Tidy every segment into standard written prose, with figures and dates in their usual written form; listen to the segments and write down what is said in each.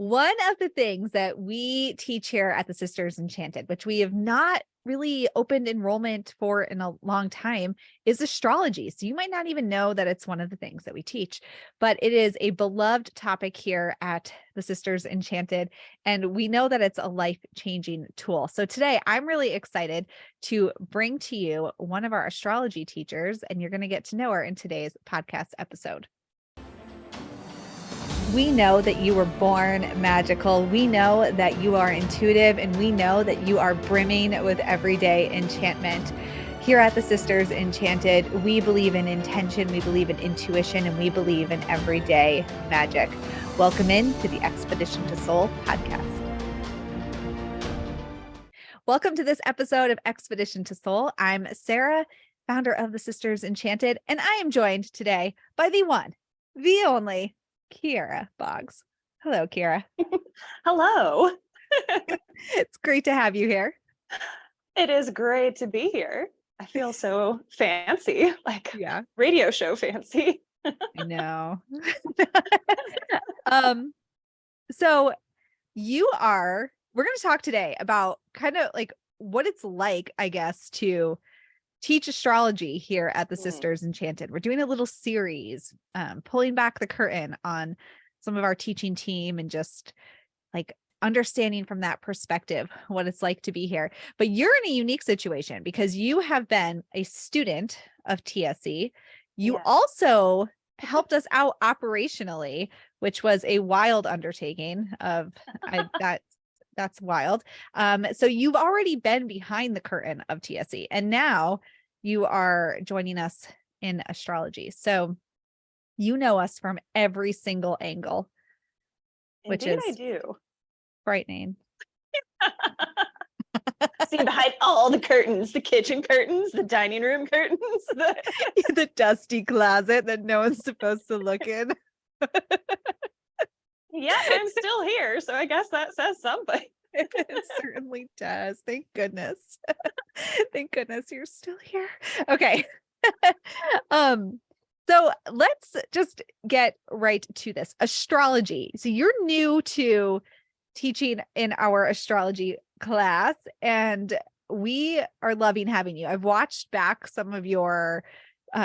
One of the things that we teach here at the Sisters Enchanted, which we have not really opened enrollment for in a long time, is astrology. So you might not even know that it's one of the things that we teach, but it is a beloved topic here at the Sisters Enchanted. And we know that it's a life-changing tool. So today I'm really excited to bring to you one of our astrology teachers, and you're going to get to know her in today's podcast episode. We know that you were born magical. We know that you are intuitive, and we know that you are brimming with everyday enchantment. Here at the Sisters Enchanted, we believe in intention, we believe in intuition, and we believe in everyday magic. Welcome in to the Expedition to Soul podcast. Welcome to this episode of Expedition to Soul. I'm Sarah, founder of the Sisters Enchanted, and I am joined today by the one, the only, Kiara Boggs. Hello, Kiara. Hello. It's great to have you here. It is great to be here. I feel so fancy, like radio show fancy. I know. So we're going to talk today about kind of like what it's like, I guess, to teach astrology here at the Sisters Enchanted. We're doing a little series, pulling back the curtain on some of our teaching team and just like understanding from that perspective what it's like to be here. But you're in a unique situation because you have been a student of TSE. You also helped us out operationally, which was a wild undertaking that's wild. So you've already been behind the curtain of TSE, and now you are joining us in astrology. So you know us from every single angle, which Indeed, is I do. Frightening. See behind all the curtains, the kitchen curtains, the dining room curtains, the dusty closet that no one's supposed to look in. Yeah, I'm still here, so I guess that says something. It certainly does. Thank goodness. Thank goodness you're still here. Okay. So let's just get right to this. Astrology. So you're new to teaching in our astrology class, and we are loving having you. I've watched back some of your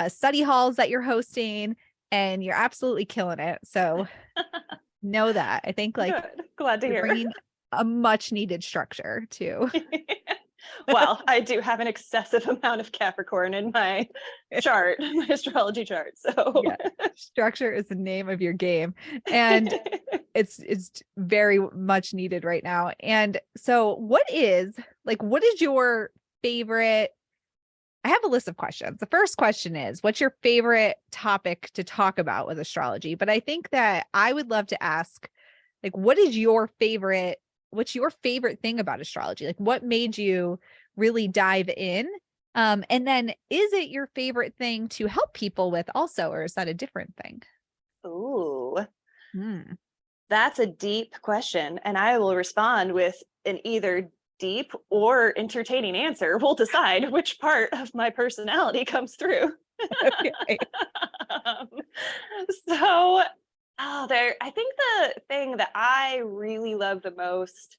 study halls that you're hosting, and you're absolutely killing it. So know that. I think like good. Glad to hear. Bringing a much needed structure too. Well, I do have an excessive amount of Capricorn in my chart, my astrology chart. So structure is the name of your game, and it's very much needed right now. And so what is your favorite? I have a list of questions. The first question is, what's your favorite topic to talk about with astrology? But I think that I would love to ask, like, what's your favorite thing about astrology? Like, what made you really dive in? And then is it your favorite thing to help people with also, or is that a different thing? Ooh, that's a deep question. And I will respond with an either deep or entertaining answer. We'll decide which part of my personality comes through. Okay. I think the thing that I really love the most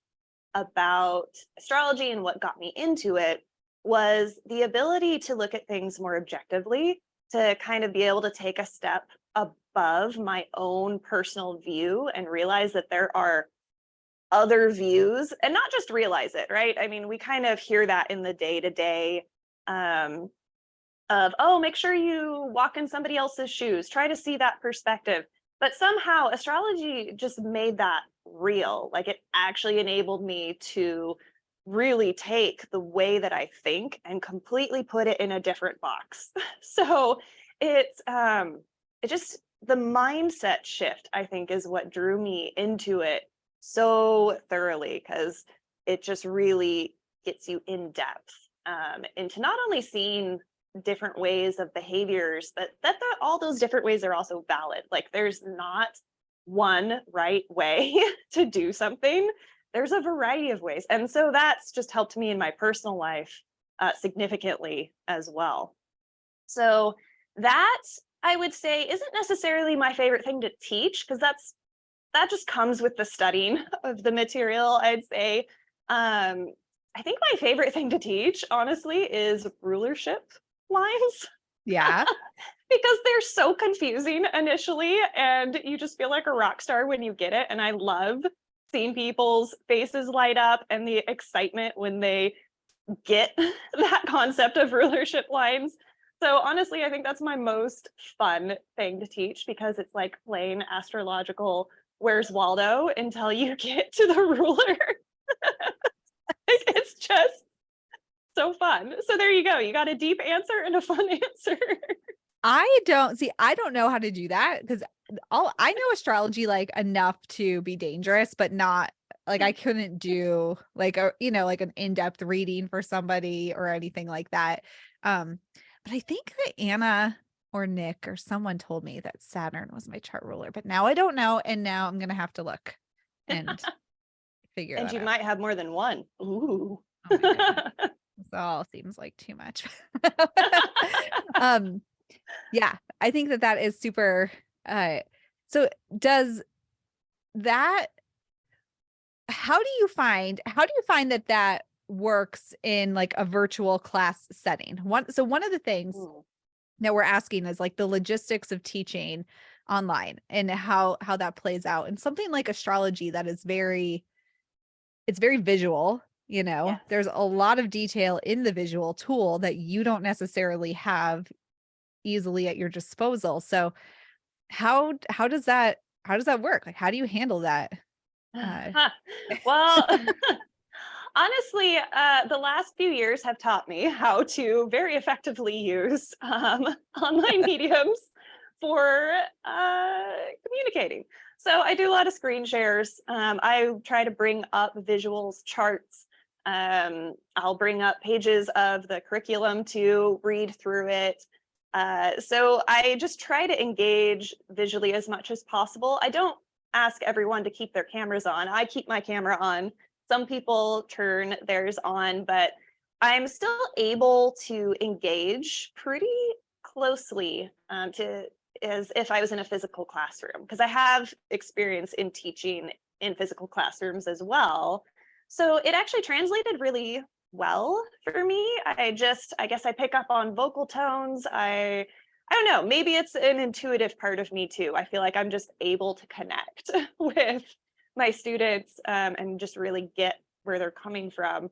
about astrology and what got me into it was the ability to look at things more objectively, to kind of be able to take a step above my own personal view and realize that there are other views, and not just realize it, right? I mean, we kind of hear that in the day-to-day of, oh, make sure you walk in somebody else's shoes, try to see that perspective. But somehow astrology just made that real. Like, it actually enabled me to really take the way that I think and completely put it in a different box. So it's just the mindset shift, I think, is what drew me into it so thoroughly, because it just really gets you in depth into not only seeing different ways of behaviors, but that all those different ways are also valid. Like, there's not one right way to do something. There's a variety of ways. And so that's just helped me in my personal life significantly as well. So that, I would say, isn't necessarily my favorite thing to teach, because that's that just comes with the studying of the material, I'd say. I think my favorite thing to teach, honestly, is rulership lines. Yeah. Because they're so confusing initially, and you just feel like a rock star when you get it. And I love seeing people's faces light up and the excitement when they get that concept of rulership lines. So honestly, I think that's my most fun thing to teach, because it's like playing astrological Where's Waldo until you get to the ruler. It's just so fun. So there you go. You got a deep answer and a fun answer. I don't know how to do that, because I know astrology like enough to be dangerous, but not like I couldn't do like like an in-depth reading for somebody or anything like that. But I think that Anna or Nick or someone told me that Saturn was my chart ruler, but now I don't know. And now I'm gonna have to look and figure And that you out. might have more than one. Ooh. Oh my goodness. This all seems like too much. Yeah, I think that is super. So does that, how do you find that works in like a virtual class setting? One of the things Ooh. that we're asking is like the logistics of teaching online and how that plays out, and something like astrology that is it's very visual. Yes. There's a lot of detail in the visual tool that you don't necessarily have easily at your disposal. So how does that work? Like, how do you handle that? Uh, Well, honestly, the last few years have taught me how to very effectively use online mediums for communicating. So I do a lot of screen shares. I try to bring up visuals, charts. I'll bring up pages of the curriculum to read through it. So I just try to engage visually as much as possible. I don't ask everyone to keep their cameras on. I keep my camera on. Some people turn theirs on, but I'm still able to engage pretty closely to as if I was in a physical classroom, because I have experience in teaching in physical classrooms as well. So it actually translated really well for me. I guess I pick up on vocal tones. I don't know, maybe it's an intuitive part of me too. I feel like I'm just able to connect with my students and just really get where they're coming from.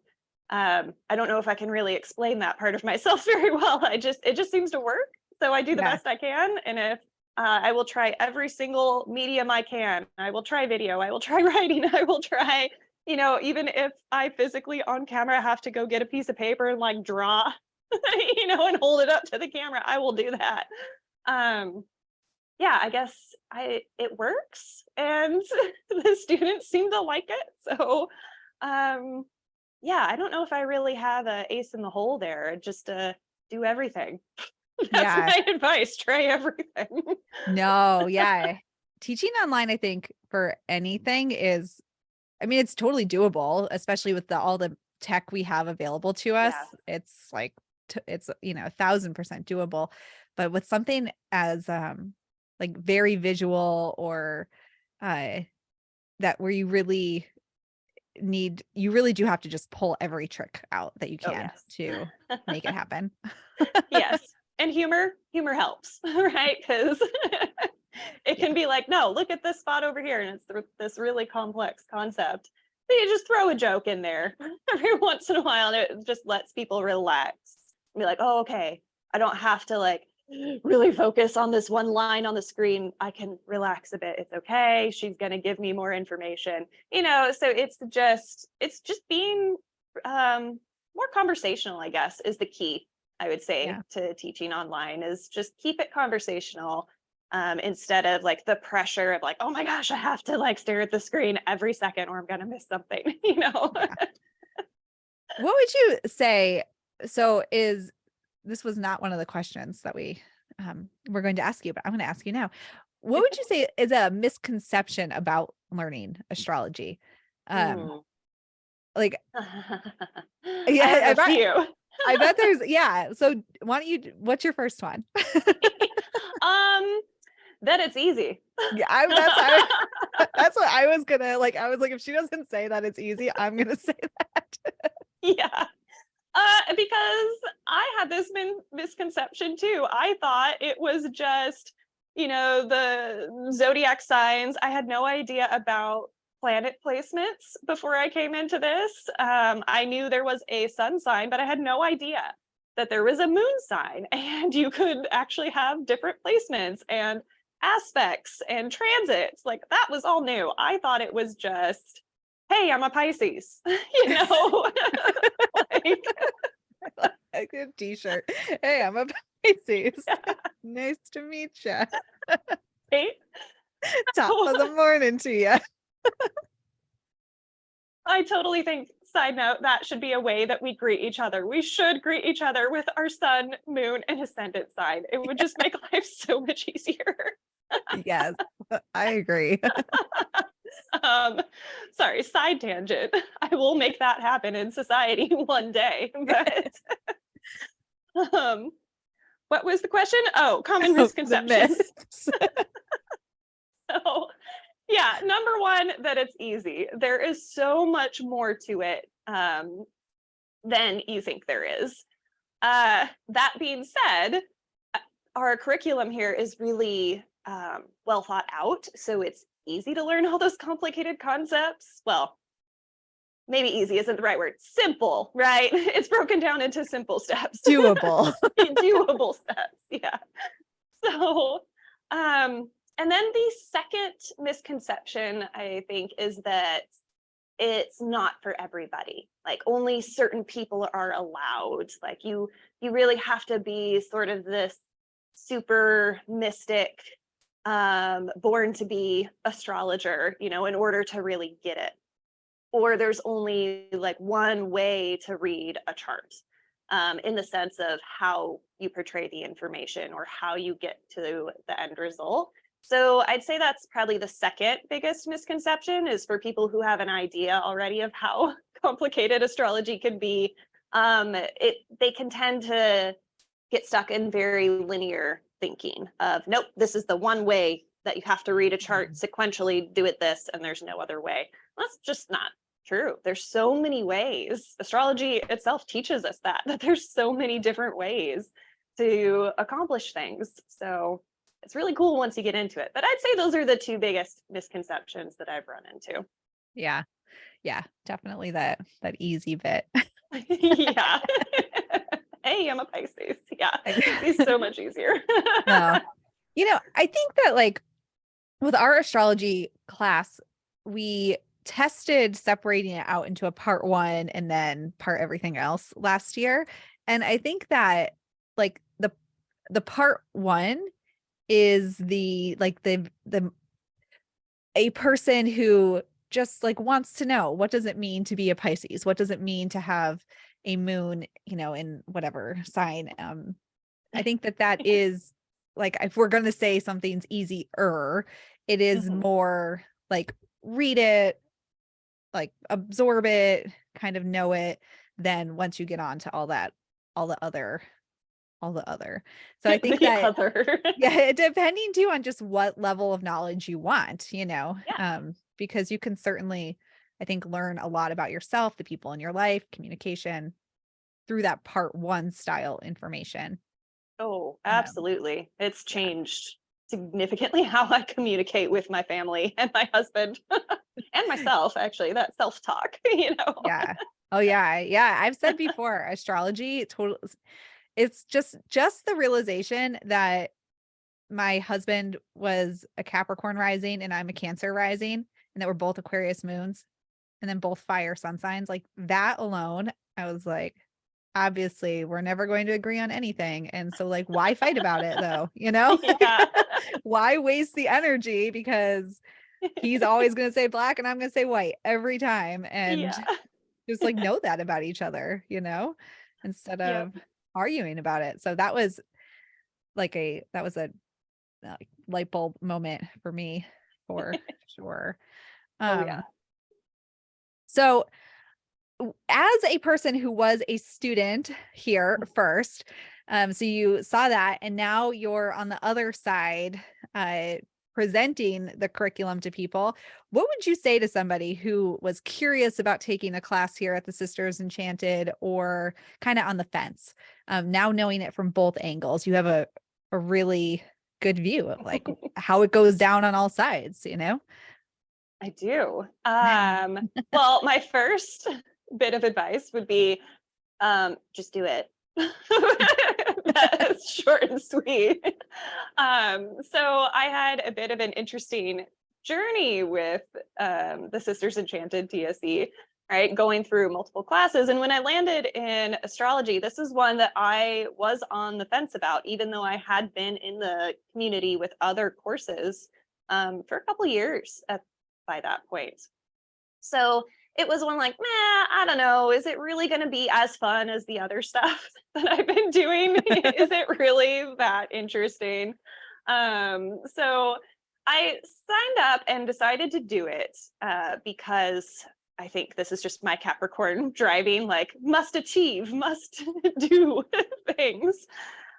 I don't know if I can really explain that part of myself very well. It just seems to work. So I do the yeah. best I can. And if I will try every single medium I can, I will try video, I will try writing, I will try, even if I physically on camera have to go get a piece of paper and like draw, and hold it up to the camera, I will do that. Yeah, I guess it works, and the students seem to like it. So, yeah, I don't know if I really have a ace in the hole there. Just do everything. That's Yeah. my advice. Try everything. No, yeah. Teaching online, I think for anything is, I mean, it's totally doable, especially with all the tech we have available to us. Yeah. It's like, it's, 1,000% doable. But with something as, like very visual or, that where you really do have to just pull every trick out that you Oh can yes. to make it happen. Yes. And humor helps, right? Because it Yeah. can be like, no, look at this spot over here, and it's this really complex concept. But you just throw a joke in there every once in a while, and it just lets people relax and be like, oh, okay, I don't have to like really focus on this one line on the screen. I can relax a bit. It's okay. She's going to give me more information, so it's just being more conversational, I guess, is the key. I would say Yeah. to teaching online is just keep it conversational, instead of like the pressure of like, oh my gosh, I have to like stare at the screen every second or I'm gonna miss something. Yeah. What would you say? So this was not one of the questions that we're going to ask you, but I'm going to ask you now. What would you say is a misconception about learning astrology? Um, Mm. like, I have yeah, a few. I bet there's, yeah. So why don't what's your first one? um then it's easy. Yeah, that's what I was gonna like. I was like, if she doesn't say that it's easy, I'm gonna say that. Yeah. Because I had this misconception too. I thought it was just, the zodiac signs. I had no idea about planet placements before I came into this. I knew there was a sun sign, but I had no idea that there was a moon sign and you could actually have different placements and aspects and transits. Like that was all new. I thought it was just, hey, I'm a Pisces, like, A good t-shirt. Hey, I'm a Pisces. yeah, Nice to meet you. right? Top of the morning to you. I totally think, side note, that should be a way that we greet each other. We should greet each other with our sun, moon, and ascendant sign. It would just make life so much easier. Yes, I agree. um, Sorry, side tangent. I will make that happen in society one day. But what was the question? Oh, common The misconceptions. myths. So, yeah, number one, that it's easy. There is so much more to it than you think there is. That being said, our curriculum here is really well thought out. So it's easy to learn all those complicated concepts. Well, maybe easy isn't the right word. Simple, right? It's broken down into simple steps. Doable. Doable steps. Yeah. So, and then the second misconception, I think, is that it's not for everybody. Like only certain people are allowed. Like you really have to be sort of this super mystic, born to be astrologer, in order to really get it. Or there's only like one way to read a chart, in the sense of how you portray the information or how you get to the end result. So I'd say that's probably the second biggest misconception, is for people who have an idea already of how complicated astrology can be. They can tend to get stuck in very linear thinking of, nope, this is the one way that you have to read a chart sequentially, do it this, and there's no other way. That's just not true. There's so many ways. Astrology itself teaches us that there's so many different ways to accomplish things. So it's really cool once you get into it. But I'd say those are the two biggest misconceptions that I've run into. Yeah. Yeah, definitely that easy bit. Yeah. Hey, I'm a Pisces. Yeah. It's so much easier. No. I think that like with our astrology class, we tested separating it out into a part 1 and then part everything else last year. And I think that like the part 1 is the a person who just like wants to know, what does it mean to be a Pisces? What does it mean to have a moon, in whatever sign? I think that is like, if we're going to say something's easier, it is more like read it, like absorb it, kind of know it. Then once you get on to all the other. So I think that, yeah, depending too on just what level of knowledge you want, Yeah. because you can certainly, I think, learn a lot about yourself, the people in your life, communication through that part 1 style information. Oh, Um, absolutely. It's yeah. changed significantly how I communicate with my family and my husband and myself, actually, that self-talk, Yeah. Oh yeah. Yeah. I've said before, astrology it's just the realization that my husband was a Capricorn rising and I'm a Cancer rising, and that we're both Aquarius moons and then both fire sun signs. Like that alone, I was like, obviously we're never going to agree on anything. And so like, why fight about it though? Yeah. Why waste the energy? Because he's always going to say black and I'm going to say white every time. And Yeah. just like know that about each other, instead Yep. of arguing about it. So that was a light bulb moment for me for sure. Oh, yeah. So as a person who was a student here first, So you saw that, and now you're on the other side, presenting the curriculum to people. What would you say to somebody who was curious about taking a class here at the Sisters Enchanted, or kind of on the fence? Now knowing it from both angles, you have a really good view of like how it goes down on all sides, you know? I do. Well, my first bit of advice would be just do it. That's short and sweet. So I had a bit of an interesting journey with the Sisters Enchanted TSE, right? Going through multiple classes. And when I landed in astrology, this is one that I was on the fence about, even though I had been in the community with other courses for a couple years by that point. So it was one like, meh, I don't know. Is it really going to be as fun as the other stuff that I've been doing? Is it really that interesting? So I signed up and decided to do it because I think this is just my Capricorn driving, like, must achieve, must do things.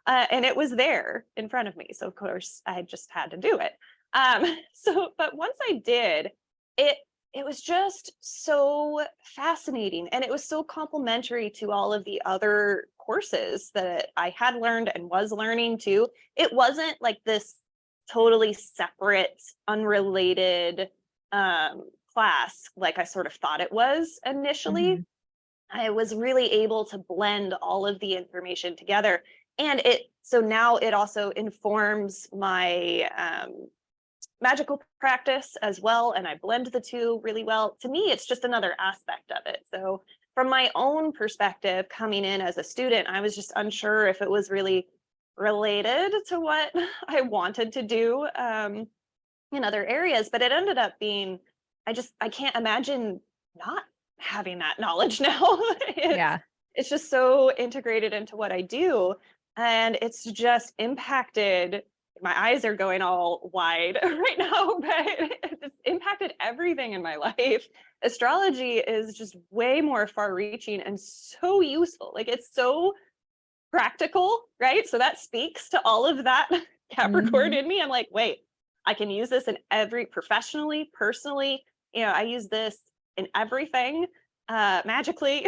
And it was there in front of me. So, of course, I just had to do it. But once I did, it it was just so fascinating, and it was so complementary to all of the other courses that I had learned and was learning too. It wasn't like this totally separate, unrelated class like I sort of thought it was initially. Mhm. I was really able to blend all of the information together. And so now it also informs my magical practice as well. And I blend the two really well. To me, it's just another aspect of it. So, from my own perspective, coming in as a student, I was just unsure if it was really related to what I wanted to do in other areas. But it ended up being, I can't imagine not having that knowledge now. Yeah. It's just so integrated into what I do, and it's just impacted. My eyes are going all wide right now, but it's impacted everything in my life. Astrology is just way more far reaching and so useful. Like, it's so practical, right? So that speaks to all of that Capricorn Mhm. in me. I'm like, wait, I can use this in every, professionally, personally. I use this in everything, magically,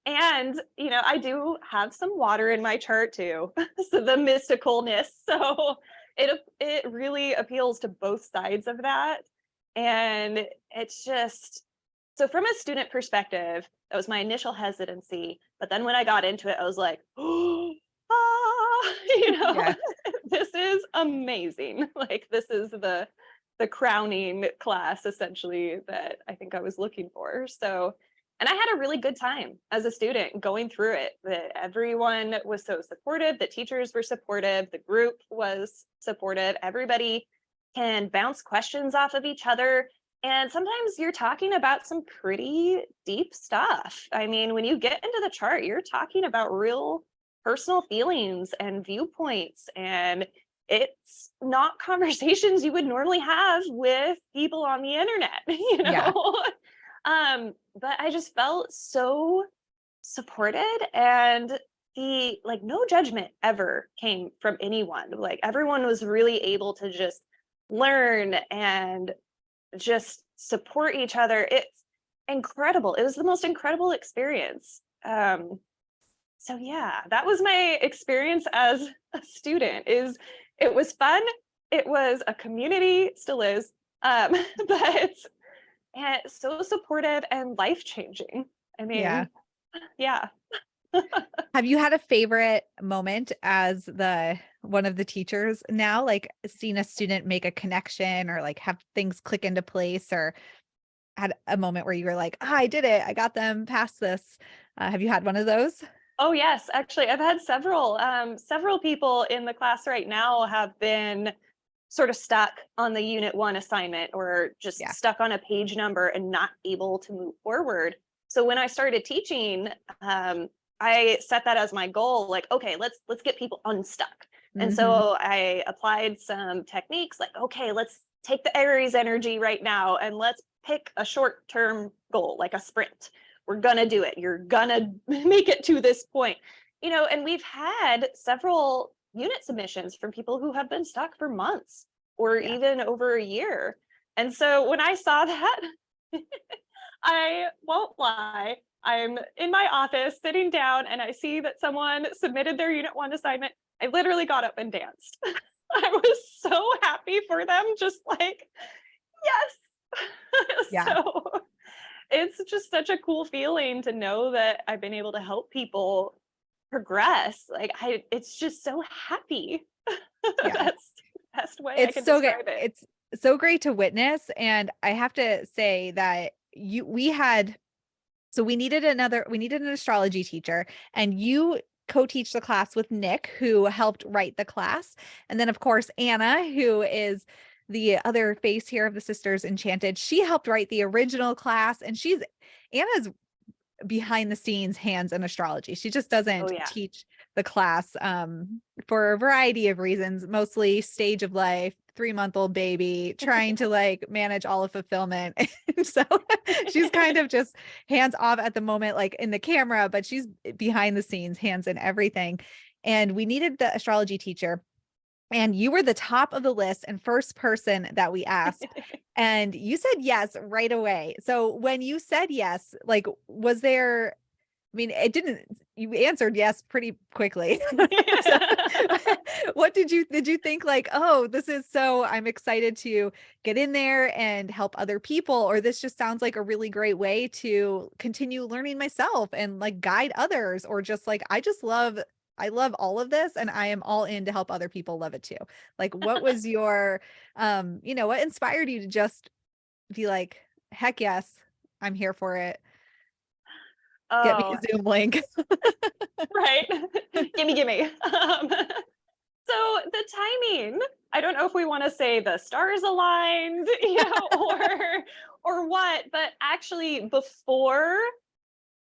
and I do have some water in my chart too, so the mysticalness. So it really appeals to both sides of that, and it's just, so from a student perspective, that was my initial hesitancy. But then when I got into it, I was like, oh, ah, Yeah. this is amazing. Like, this is the crowning class essentially that I think I was looking for. So, and I had a really good time as a student going through it. That everyone was so supportive, the teachers were supportive, the group was supportive. Everybody can bounce questions off of each other, and sometimes you're talking about some pretty deep stuff. I mean, when you get into the chart, you're talking about real personal feelings and viewpoints. And it's not conversations you would normally have with people on the internet, Yeah. But I just felt so supported, and the like no judgment ever came from anyone. Like, everyone was really able to just learn and just support each other. It's incredible. It was the most incredible experience. So yeah, that was my experience as a student. It was fun. It was a community, still is, but and so supportive and life changing. I Yeah. mean, yeah. Have you had a favorite moment as the one of the teachers now, like seeing a student make a connection, or like have things click into place, or had a moment where you were like, "Ah, I did it. I got them past this." Have you had one of those? Oh yes, actually, I've had several. Several people in the class right now have been sort of stuck on the unit one assignment, or just Yeah. stuck on a page number and not able to move forward. So when I started teaching, I set that as my goal. Like, okay, let's get people unstuck. And Mhm. so I applied some techniques. Like, okay, let's take the Aries energy right now and let's pick a short term goal, like a sprint. We're gonna do it. You're gonna make it to this point. And we've had several unit submissions from people who have been stuck for months or Yeah. even over a year. And so when I saw that, I won't lie, I'm in my office sitting down and I see that someone submitted their Unit 1 assignment. I literally got up and danced. I was so happy for them, just like, yes. Yeah. So it's just such a cool feeling to know that I've been able to help people progress. Like it's just so happy. Yeah. That's the best way I It's can so good. describe it. It's so great to witness. And I have to say that we needed an astrology teacher, and you co-teach the class with Nick, who helped write the class. And then of course, Anna, who is the other face here of the Sisters Enchanted, she helped write the original class, and Anna's behind the scenes hands in astrology. She just Oh doesn't yeah. teach the class for a variety of reasons, mostly stage of life, 3-month-old baby, trying to like manage all of fulfillment. And so she's kind of just hands off at the moment, like in the camera, but she's behind the scenes, hands in everything. And we needed the astrology teacher. And you were the top of the list and first person that we asked. And you said yes right away. So when you said yes, like, was there, I mean, you answered yes pretty quickly. So, what did you think like, oh, I'm excited to get in there and help other people, or this just sounds like a really great way to continue learning myself and like guide others, or just like, I love all of this and I am all in to help other people love it too. Like, what was your, what inspired you to just be like, heck yes, I'm here for it. Get me Oh, a Zoom link. right. Gimme. So the timing, I don't know if we want to say the stars aligned, or what, but actually before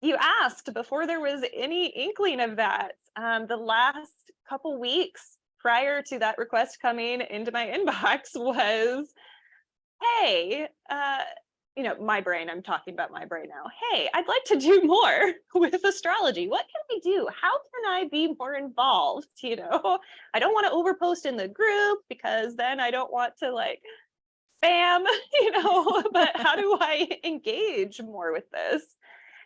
there was any inkling of that, the last couple weeks prior to that request coming into my inbox was, hey, my brain, I'm talking about my brain now. Hey, I'd like to do more with astrology. What can we do? How can I be more involved? I don't want to overpost in the group because then I don't want to like spam, but how do I engage more with this?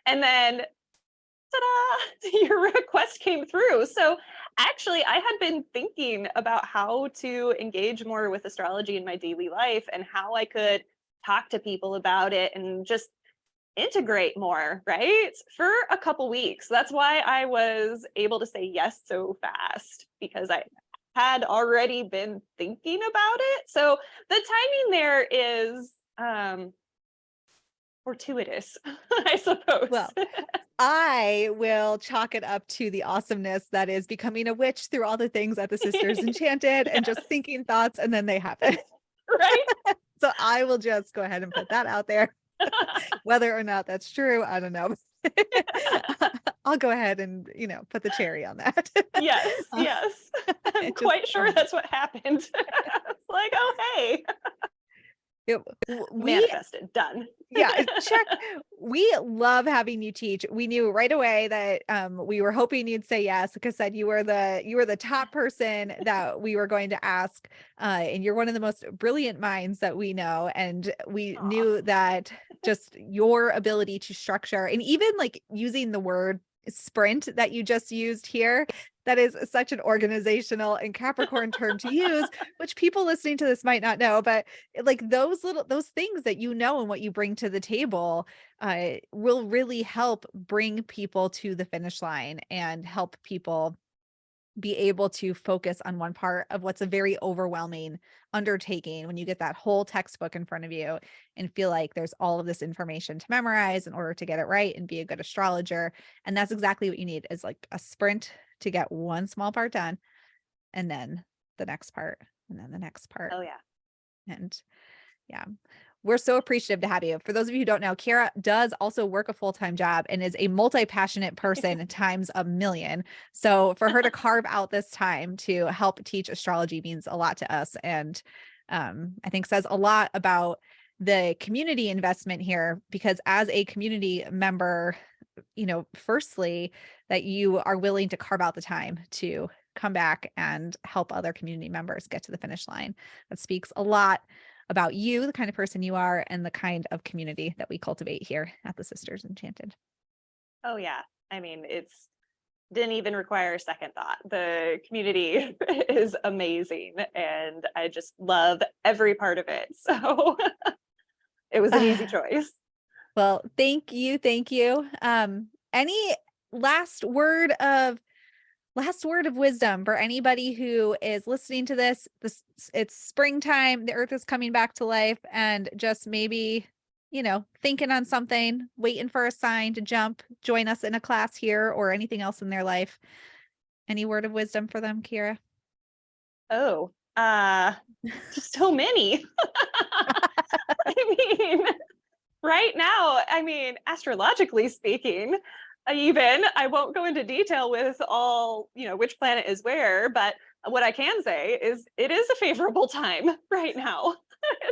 And then ta-da, your request came through. So actually, I had been thinking about how to engage more with astrology in my daily life and how I could talk to people about it and just integrate more, right? For a couple weeks. That's why I was able to say yes so fast, because I had already been thinking about it. So the timing there is fortuitous, I suppose. Well, I will chalk it up to the awesomeness that is becoming a witch through all the things at the Sisters Enchanted and just Yes. thinking thoughts and then they happen. Right? So I will just go ahead and put that out there. Whether or not that's true, I don't know. I'll go ahead and, put the cherry on that. Yes, Uh, yes. I'm it just, quite sure that's what happened. It's like, oh, hey, we manifested, done. yeah, check. We love having you teach. We knew right away that we were hoping you'd say yes, because said you were the top person that we were going to ask. And you're one of the most brilliant minds that we know. And we Aw. knew that just your ability to structure, and even like using the word sprint that you just used here, that is such an organizational and Capricorn term to use, which people listening to this might not know, but like those things that and what you bring to the table will really help bring people to the finish line and help people be able to focus on one part of what's a very overwhelming undertaking when you get that whole textbook in front of you and feel like there's all of this information to memorize in order to get it right and be a good astrologer. And that's exactly what you need, is like a sprint to get one small part done, and then the next part, and then the next part. Oh, yeah. And yeah, we're so appreciative to have you. For those of you who don't know, Kiara does also work a full-time job and is a multi-passionate person times a million. So for her to carve out this time to help teach astrology means a lot to us. And I think says a lot about the community investment here, because as a community member, firstly, that you are willing to carve out the time to come back and help other community members get to the finish line. That speaks a lot about you, the kind of person you are, and the kind of community that we cultivate here at the Sisters Enchanted. Oh yeah. I mean, it's didn't even require a second thought. The community is amazing and I just love every part of it. So it was an easy choice. Well, thank you. Thank you. Any last word of wisdom for anybody who is listening to this? It's springtime, the earth is coming back to life, and just maybe, thinking on something, waiting for a sign to join us in a class here or anything else in their life. Any word of wisdom for them, Kiara? Oh, so many. I mean, right now, astrologically speaking, even I won't go into detail with all, which planet is where, but what I can say is it is a favorable time right now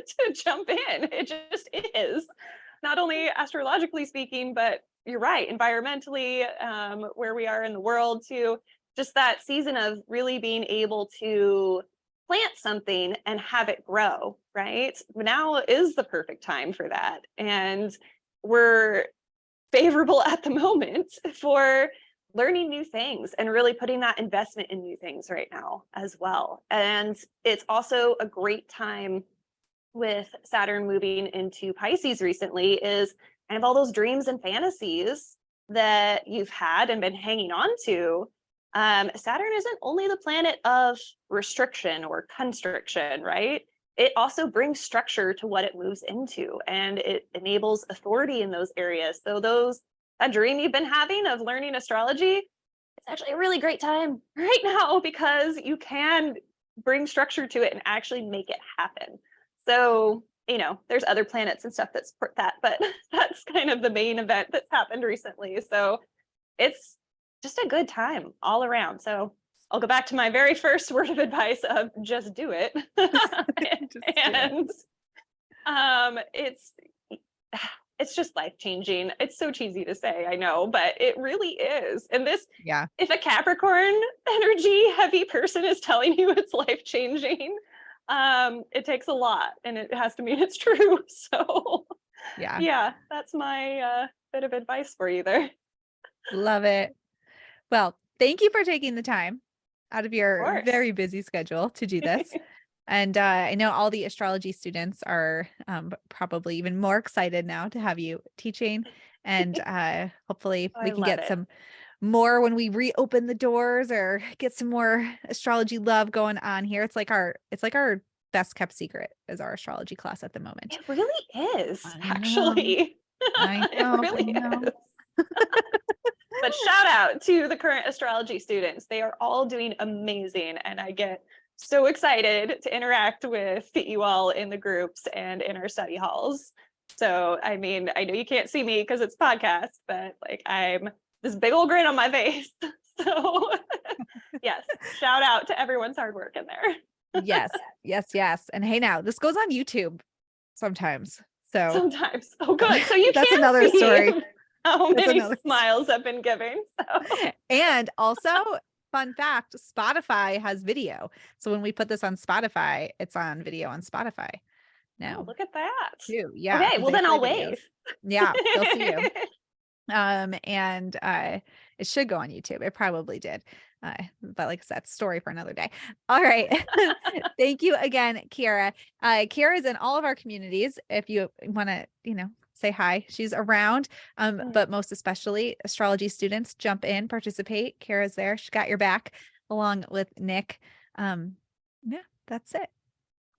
to jump in. It just is. Not only astrologically speaking, but you're right, environmentally, where we are in the world too. Just that season of really being able to plant something and have it grow, right? Now is the perfect time for that. And we're favorable at the moment for learning new things and really putting that investment in new things right now as well. And it's also a great time with Saturn moving into Pisces recently is kind of all those dreams and fantasies that you've had and been hanging on to. Saturn isn't only the planet of restriction or constriction, right? It also brings structure to what it moves into, and it enables authority in those areas. So that dream you've been having of learning astrology, it's actually a really great time right now because you can bring structure to it and actually make it happen. So, there's other planets and stuff that support that, but that's kind of the main event that's happened recently. So it's just a good time all around. So I'll go back to my very first word of advice of just do it. And it's just life changing. It's so cheesy to say, I know, but it really is. And if a Capricorn energy heavy person is telling you it's life changing, it takes a lot and it has to mean it's true. So yeah, that's my bit of advice for you there. Love it. Well, thank you for taking the time out of your Of very busy schedule to do this. And I know all the astrology students are probably even more excited now to have you teaching. And hopefully we can get some more when we reopen the doors or get some more astrology love going on here. It's like our best kept secret is our astrology class at the moment. It really is, Actually. I know. It really is. But shout out to the current astrology students. They are all doing amazing. And I get so excited to interact with you all in the groups and in our study halls. So, I know you can't see me because it's podcast, but I'm this big old grin on my face. So yes, shout out to everyone's hard work in there. Yes. And hey, now this goes on YouTube sometimes. So sometimes. Oh, good. So you that's can another see story. How many smiles I've been giving. So. And also, fun fact, Spotify has video. So when we put this on Spotify, it's on video on Spotify now. Oh, look at that. Too. Yeah. Okay, well then I'll wave. Yeah, they'll see you. And it should go on YouTube. It probably did. But like I said, story for another day. All right. Thank you again, Kiara. Kiara is in all of our communities. If you want to, say hi, she's around. But most especially astrology students, jump in, participate. Kiara's there. She got your back along with Nick. Yeah, that's it.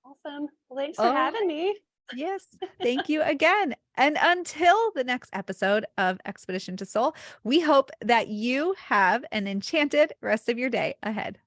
Awesome. Well, thanks for having me. Yes. Thank you again. And until the next episode of Expedition to Soul, we hope that you have an enchanted rest of your day ahead.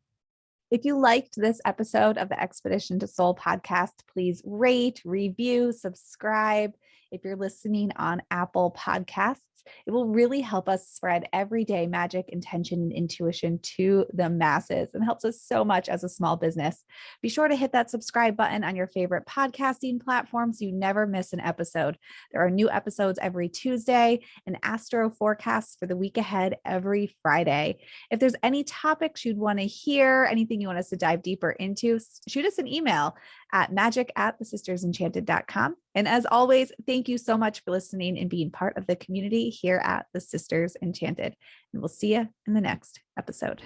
If you liked this episode of the Expedition to Soul podcast, please rate, review, subscribe. If you're listening on Apple Podcasts, it will really help us spread everyday magic, intention, and intuition to the masses and helps us so much as a small business. Be sure to hit that subscribe button on your favorite podcasting platform so you never miss an episode. There are new episodes every Tuesday and astro forecasts for the week ahead every Friday. If there's any topics you'd want to hear, anything you want us to dive deeper into, shoot us an email at magic@thesistersenchanted.com. And as always, thank you so much for listening and being part of the community here at the Sisters Enchanted. And we'll see you in the next episode.